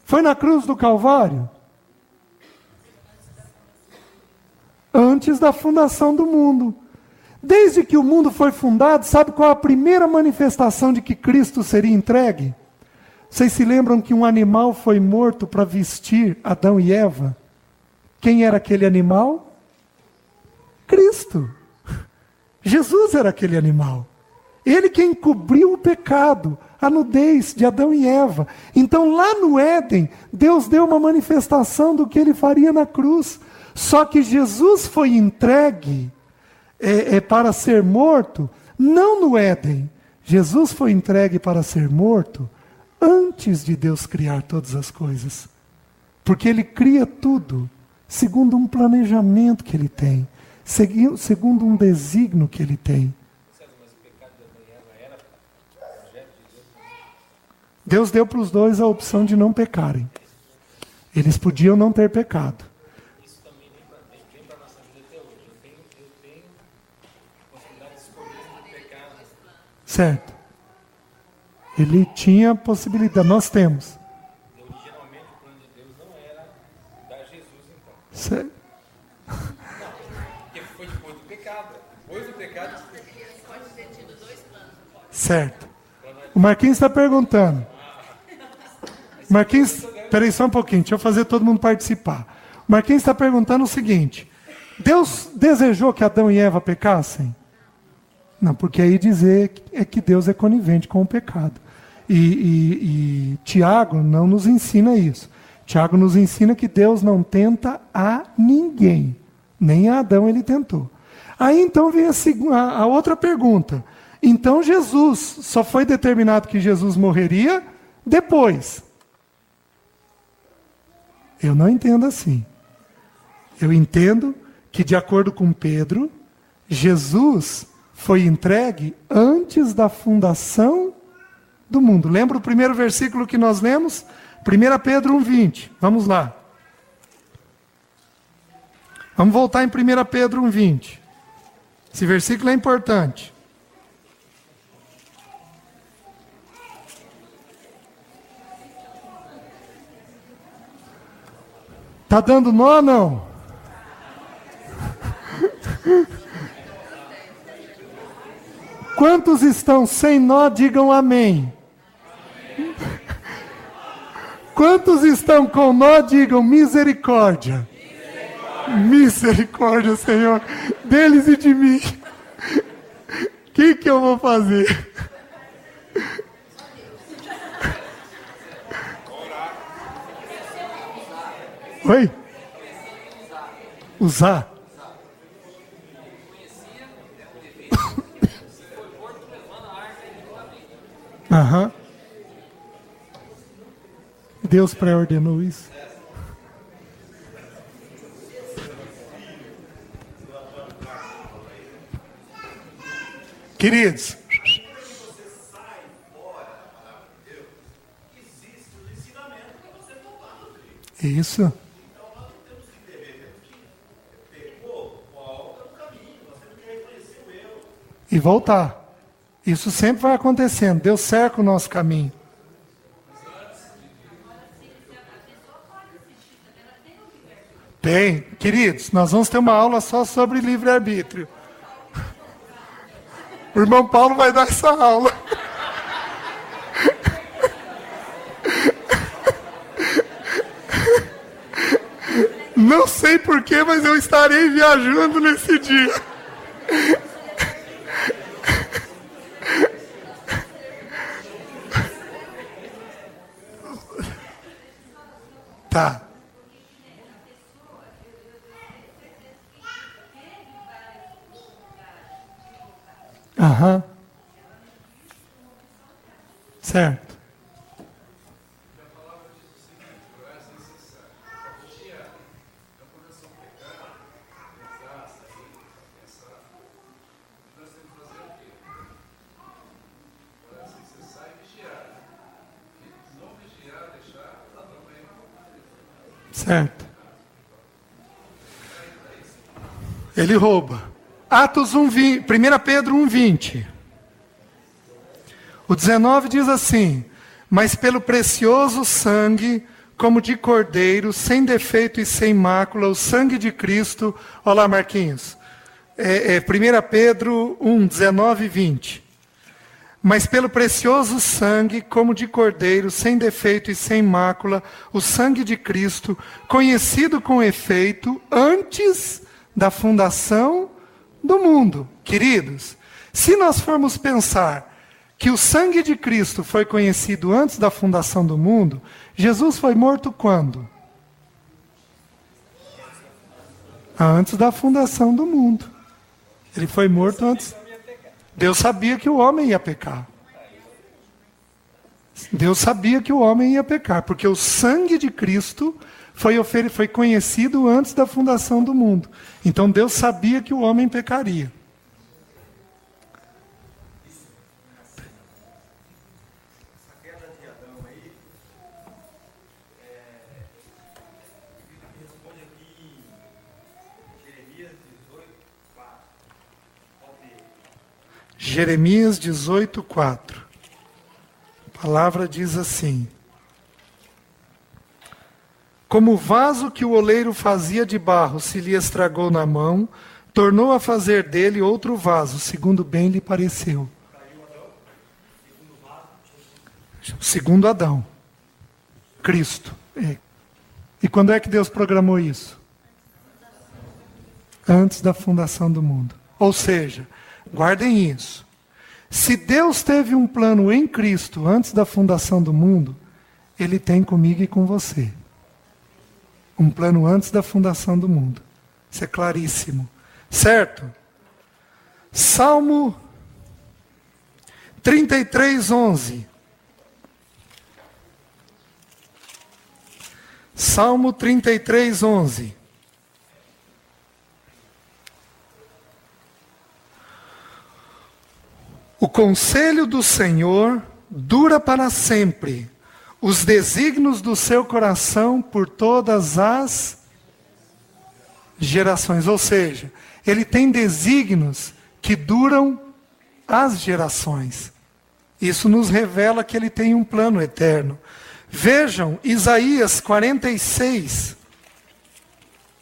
Foi na cruz do Calvário? Antes da fundação do mundo. Desde que o mundo foi fundado, sabe qual a primeira manifestação de que Cristo seria entregue? Vocês se lembram que um animal foi morto para vestir Adão e Eva? Quem era aquele animal? Cristo. Jesus era aquele animal. Ele que encobriu o pecado, a nudez de Adão e Eva. Então lá no Éden, Deus deu uma manifestação do que Ele faria na cruz. Só que Jesus foi entregue para ser morto, não no Éden. Jesus foi entregue para ser morto antes de Deus criar todas as coisas. Porque Ele cria tudo segundo um planejamento que Ele tem, segundo um desígnio que Ele tem. Deus deu para os dois a opção de não pecarem. Eles podiam não ter pecado. Isso também vem para a nossa vida até hoje. Eu tenho possibilidade de escolher não pecar. Certo. Ele tinha possibilidade, nós temos. Originalmente o plano de Deus não era dar Jesus então. Certo. Não, porque foi depois do pecado. Depois do pecado... Pode ter tido dois planos. Certo. O Marquinhos está perguntando. Marquinhos, espera aí só um pouquinho, deixa eu fazer todo mundo participar. O Marquinhos está perguntando o seguinte: Deus desejou que Adão e Eva pecassem? Não, porque aí dizer que Deus é conivente com o pecado. E Tiago não nos ensina isso. Tiago nos ensina que Deus não tenta a ninguém. Nem a Adão ele tentou. Aí então vem a outra pergunta. Então Jesus, só foi determinado que Jesus morreria depois. Eu não entendo assim. Eu entendo que, de acordo com Pedro, Jesus foi entregue antes da fundação do mundo. Lembra o primeiro versículo que nós lemos? 1 Pedro 1,20. Vamos lá. Vamos voltar em 1 Pedro 1,20. Esse versículo é importante. Está dando nó ou não? Quantos estão sem nó, digam amém. Quantos estão com nó, digam misericórdia. Misericórdia, Senhor, deles e de mim. O que eu vou fazer? Oi? Usar? Aham. Deus pré-ordenou isso. Queridos, isso. E voltar. Isso sempre vai acontecendo. Deus cerca o nosso caminho. Tem. Queridos, nós vamos ter uma aula só sobre livre-arbítrio. O irmão Paulo vai dar essa aula. Não sei porquê, mas eu estarei viajando nesse dia. Tá. Aham. Certo. Certo. Ele rouba. Atos 1, 1 Pedro 1,20. O 19 diz assim: mas pelo precioso sangue, como de cordeiro, sem defeito e sem mácula, o sangue de Cristo. Olha lá, Marquinhos. 1 Pedro 1, 19 e 20. Mas pelo precioso sangue, como de cordeiro, sem defeito e sem mácula, o sangue de Cristo, conhecido com efeito antes da fundação do mundo. Queridos, se nós formos pensar que o sangue de Cristo foi conhecido antes da fundação do mundo, Jesus foi morto quando? Antes da fundação do mundo. Ele foi morto antes. Deus sabia que o homem ia pecar. Deus sabia que o homem ia pecar, porque o sangue de Cristo foi conhecido antes da fundação do mundo. Então Deus sabia que o homem pecaria. Essa queda de Adão aí, responde aqui Jeremias 18:4. Jeremias 18:4. A palavra diz assim: como o vaso que o oleiro fazia de barro se lhe estragou na mão, tornou a fazer dele outro vaso, segundo bem lhe pareceu. Segundo Adão. Cristo. E quando é que Deus programou isso? Antes da fundação do mundo. Ou seja, guardem isso. Se Deus teve um plano em Cristo antes da fundação do mundo, Ele tem comigo e com você. Um plano antes da fundação do mundo. Isso é claríssimo. Certo? Salmo 33:11. Salmo 33:11. O conselho do Senhor dura para sempre, os desígnios do seu coração por todas as gerações. Ou seja, Ele tem desígnios que duram as gerações. Isso nos revela que Ele tem um plano eterno. Vejam, Isaías 46.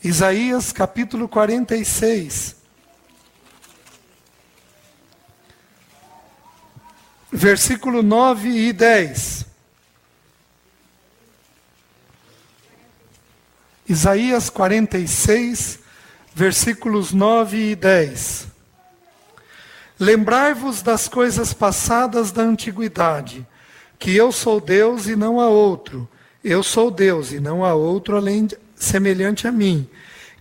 Isaías capítulo 46. versículo 9 e 10. Isaías 46, versículos 9 e 10. Lembrai-vos das coisas passadas da antiguidade, que eu sou Deus e não há outro. Eu sou Deus e não há outro semelhante a mim,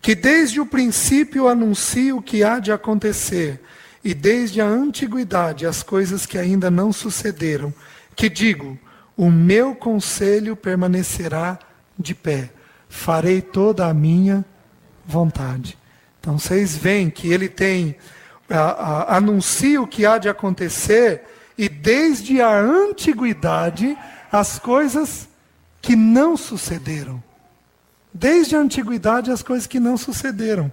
que desde o princípio anuncio o que há de acontecer, e desde a antiguidade as coisas que ainda não sucederam, que digo, o meu conselho permanecerá de pé, farei toda a minha vontade. Então vocês veem que ele tem, anuncia o que há de acontecer, e desde a antiguidade as coisas que não sucederam. Desde a antiguidade as coisas que não sucederam.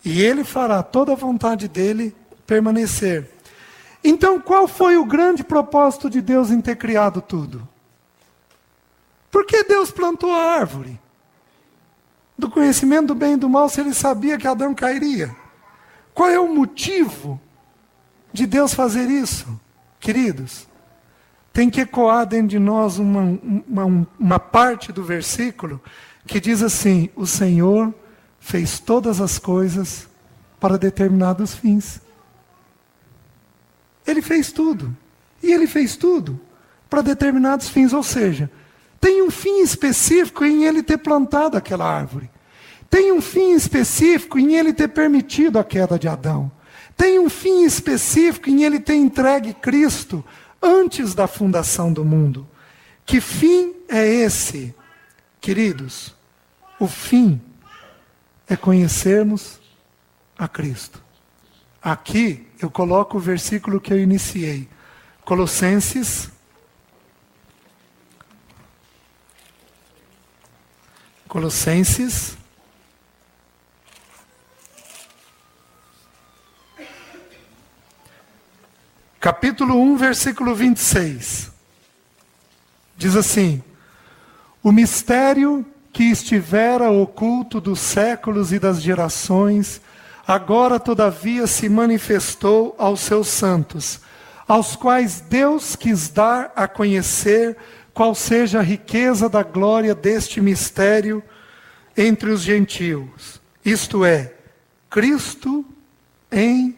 E ele fará toda a vontade dele permanecer. Então, qual foi o grande propósito de Deus em ter criado tudo? Por que Deus plantou a árvore do conhecimento do bem e do mal se ele sabia que Adão cairia? Qual é o motivo de Deus fazer isso? Queridos, tem que ecoar dentro de nós uma parte do versículo que diz assim: o Senhor fez todas as coisas para determinados fins. Ele fez tudo. E ele fez tudo para determinados fins. Ou seja, tem um fim específico em ele ter plantado aquela árvore. Tem um fim específico em ele ter permitido a queda de Adão. Tem um fim específico em ele ter entregue Cristo antes da fundação do mundo. Que fim é esse? Queridos, o fim é conhecermos a Cristo. Aqui eu coloco o versículo que eu iniciei. Colossenses. Capítulo 1, versículo 26. Diz assim: o mistério que estivera oculto dos séculos e das gerações, agora todavia se manifestou aos seus santos, aos quais Deus quis dar a conhecer qual seja a riqueza da glória deste mistério entre os gentios. Isto é, Cristo em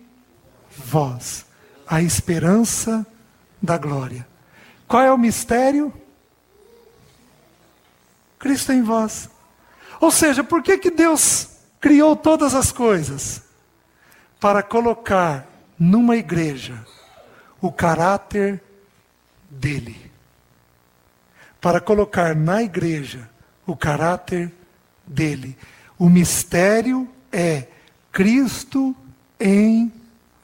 vós, a esperança da glória. Qual é o mistério? Cristo em vós. Ou seja, por que Deus criou todas as coisas? Para colocar numa igreja o caráter dele. Para colocar na igreja o caráter dele. O mistério é Cristo em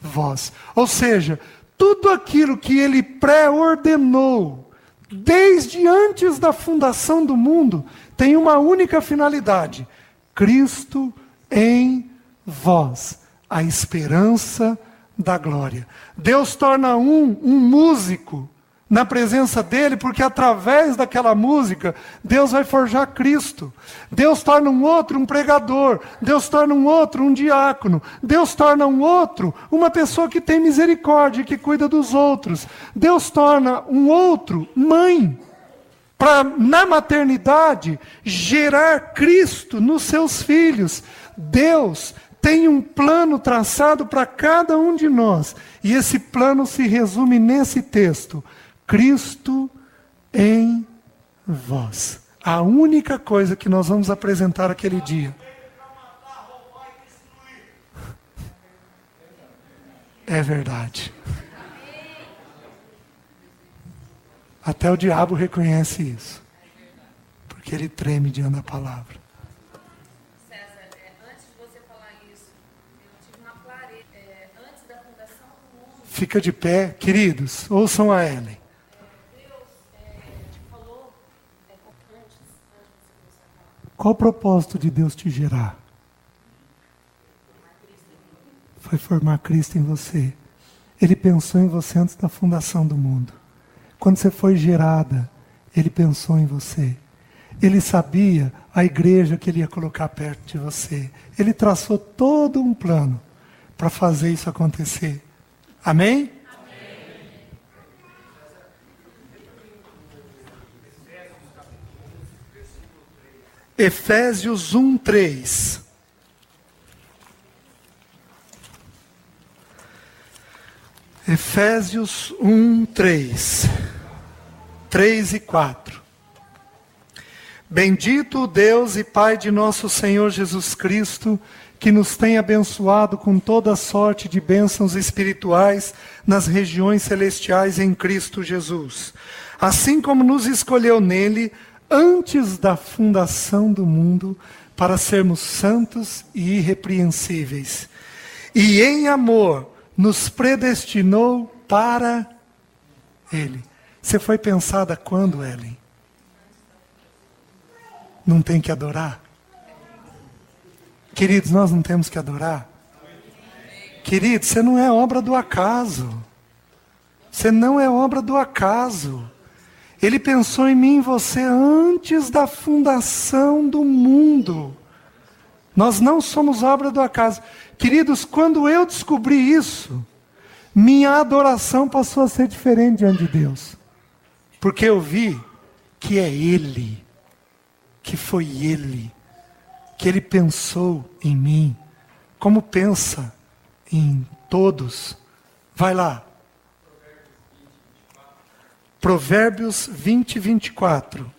vós. Ou seja, tudo aquilo que ele pré-ordenou desde antes da fundação do mundo tem uma única finalidade: Cristo em vós, a esperança da glória. Deus torna um músico na presença dele, porque através daquela música, Deus vai forjar Cristo. Deus torna um outro um pregador. Deus torna um outro um diácono. Deus torna um outro uma pessoa que tem misericórdia e que cuida dos outros. Deus torna um outro mãe, para na maternidade gerar Cristo nos seus filhos. Deus tem um plano traçado para cada um de nós. E esse plano se resume nesse texto: Cristo em vós. A única coisa que nós vamos apresentar aquele dia é verdade. Até o diabo reconhece isso, porque ele treme diante da palavra. César, antes de você falar isso, eu tive uma clareza. Antes da fundação do mundo, Fica de pé, queridos, ouçam a Ellen. Deus falou antes de você começar a falar. Qual o propósito de Deus te gerar? Foi formar Cristo em você. Ele pensou em você antes da fundação do mundo. Quando você foi gerada, Ele pensou em você. Ele sabia a igreja que Ele ia colocar perto de você. Ele traçou todo um plano para fazer isso acontecer. Amém? Amém. Efésios 1:3. Efésios 1:3. 3 e 4. Bendito o Deus e Pai de nosso Senhor Jesus Cristo, que nos tem abençoado com toda sorte de bênçãos espirituais nas regiões celestiais em Cristo Jesus. Assim como nos escolheu nele, antes da fundação do mundo, para sermos santos e irrepreensíveis. E em amor nos predestinou para ele. Você foi pensada quando, Ellen? Não tem que adorar? Queridos, nós não temos que adorar? Queridos, você não é obra do acaso. Você não é obra do acaso. Ele pensou em mim e você antes da fundação do mundo. Nós não somos obra do acaso. Queridos, quando eu descobri isso, minha adoração passou a ser diferente diante de Deus. Porque eu vi que é Ele, que foi Ele, que Ele pensou em mim, como pensa em todos. Vai lá. Provérbios 20, 24.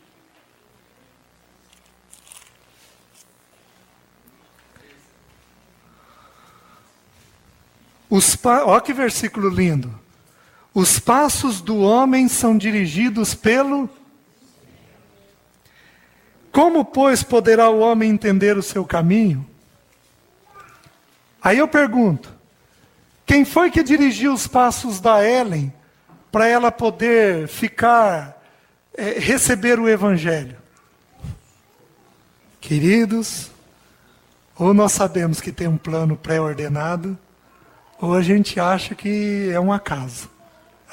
Olha que versículo lindo. Os passos do homem são dirigidos pelo... Como, pois, poderá o homem entender o seu caminho? Aí eu pergunto, quem foi que dirigiu os passos da Ellen para ela poder receber o Evangelho? Queridos, ou nós sabemos que tem um plano pré-ordenado, ou a gente acha que é um acaso,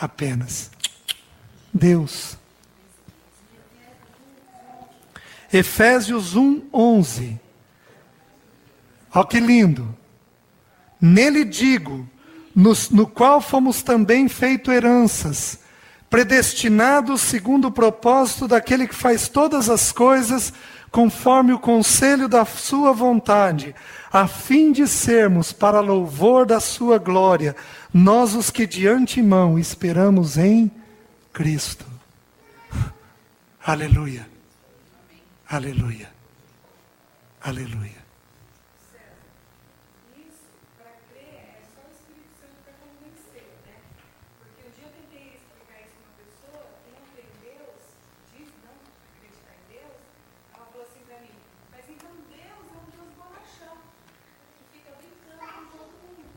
apenas. Deus. Efésios 1:11. Olha que lindo. Nele digo, no qual fomos também feito heranças, predestinados segundo o propósito daquele que faz todas as coisas conforme o conselho da sua vontade, a fim de sermos para louvor da sua glória, nós os que de antemão esperamos em Cristo. Aleluia. Aleluia. Aleluia. Isso, para crer, é só o Espírito Santo para convencer, né? Porque um dia eu tentei explicar isso para uma pessoa que não crê em Deus, diz não acreditar em Deus, ela falou assim para mim, mas então Deus é um Deus bonachão, que fica brincando com todo mundo,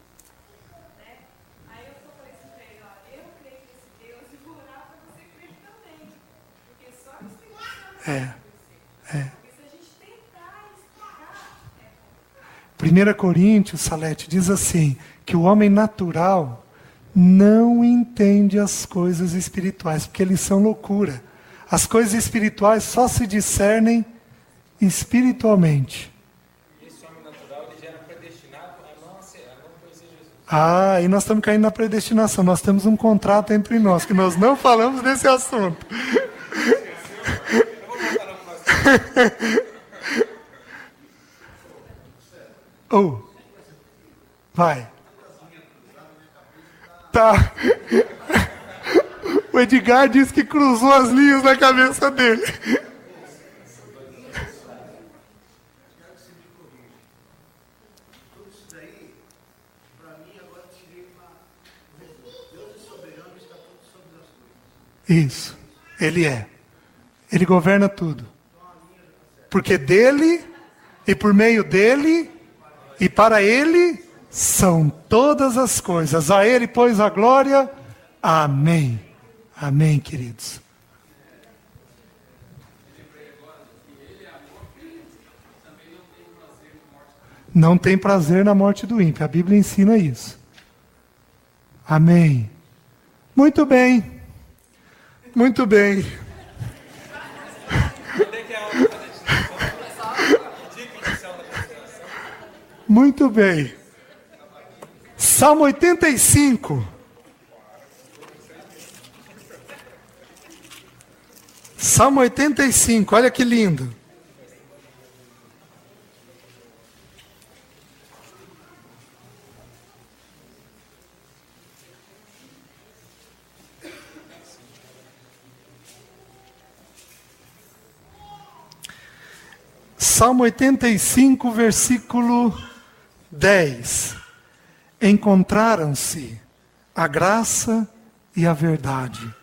né? Aí eu só falei assim para ele, ó, eu creio nesse Deus e vou orar para você crer também, porque só o Espírito Santo vai convencer. 1 Coríntios, Salete, diz assim, que o homem natural não entende as coisas espirituais, porque eles são loucura. As coisas espirituais só se discernem espiritualmente. E esse homem natural, ele já era predestinado a não conhecer Jesus. Ah, e nós estamos caindo na predestinação. Nós temos um contrato entre nós, que nós não falamos desse assunto. Eu vou voltar no próximo. Vai. Tá. O Edgar disse que cruzou as linhas na cabeça dele. Isso. Ele é. Ele governa tudo. Porque dele, e por meio dele, e para ele, são todas as coisas. A ele, pois, a glória. Amém. Amém, queridos. Não tem prazer na morte do ímpio. A Bíblia ensina isso. Amém. Muito bem. Muito bem. Muito bem. Salmo 85. Salmo 85, olha que lindo. Salmo 85, versículo 10. Encontraram-se a graça e a verdade,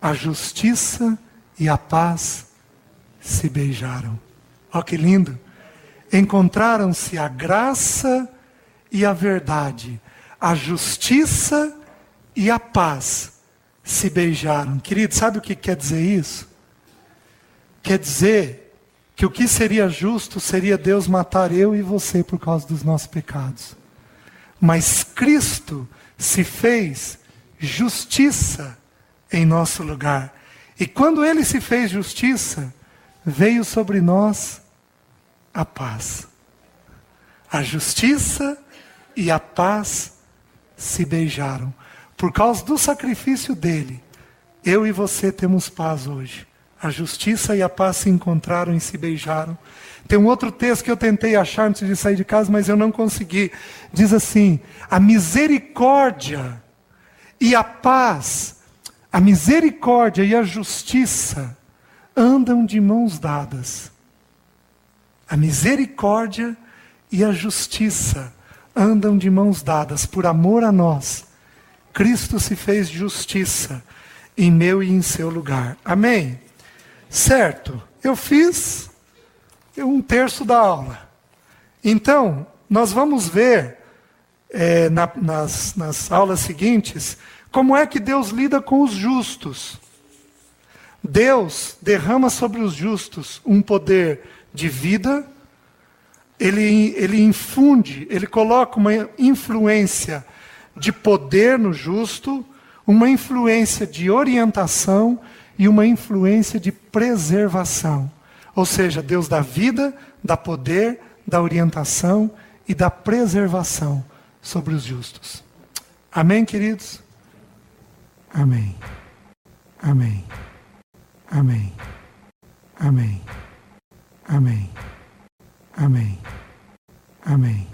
a justiça e a paz se beijaram. Olha que lindo. Encontraram-se a graça e a verdade, a justiça e a paz se beijaram. Querido, sabe o que quer dizer isso? Quer dizer que o que seria justo seria Deus matar eu e você por causa dos nossos pecados. Mas Cristo se fez justiça em nosso lugar. E quando Ele se fez justiça, veio sobre nós a paz. A justiça e a paz se beijaram. Por causa do sacrifício dele, eu e você temos paz hoje. A justiça e a paz se encontraram e se beijaram. Tem um outro texto que eu tentei achar antes de sair de casa, mas eu não consegui. Diz assim: a misericórdia e a paz, a misericórdia e a justiça andam de mãos dadas. A misericórdia e a justiça andam de mãos dadas. Por amor a nós, Cristo se fez justiça em meu e em seu lugar. Amém? Certo, eu fiz um terço da aula. Então, nós vamos ver nas aulas seguintes como é que Deus lida com os justos. Deus derrama sobre os justos um poder de vida, ele infunde, ele coloca uma influência de poder no justo, uma influência de orientação e uma influência de preservação. Ou seja, Deus dá vida, dá poder, dá orientação e dá preservação sobre os justos. Amém, queridos? Amém. Amém. Amém. Amém. Amém. Amém. Amém.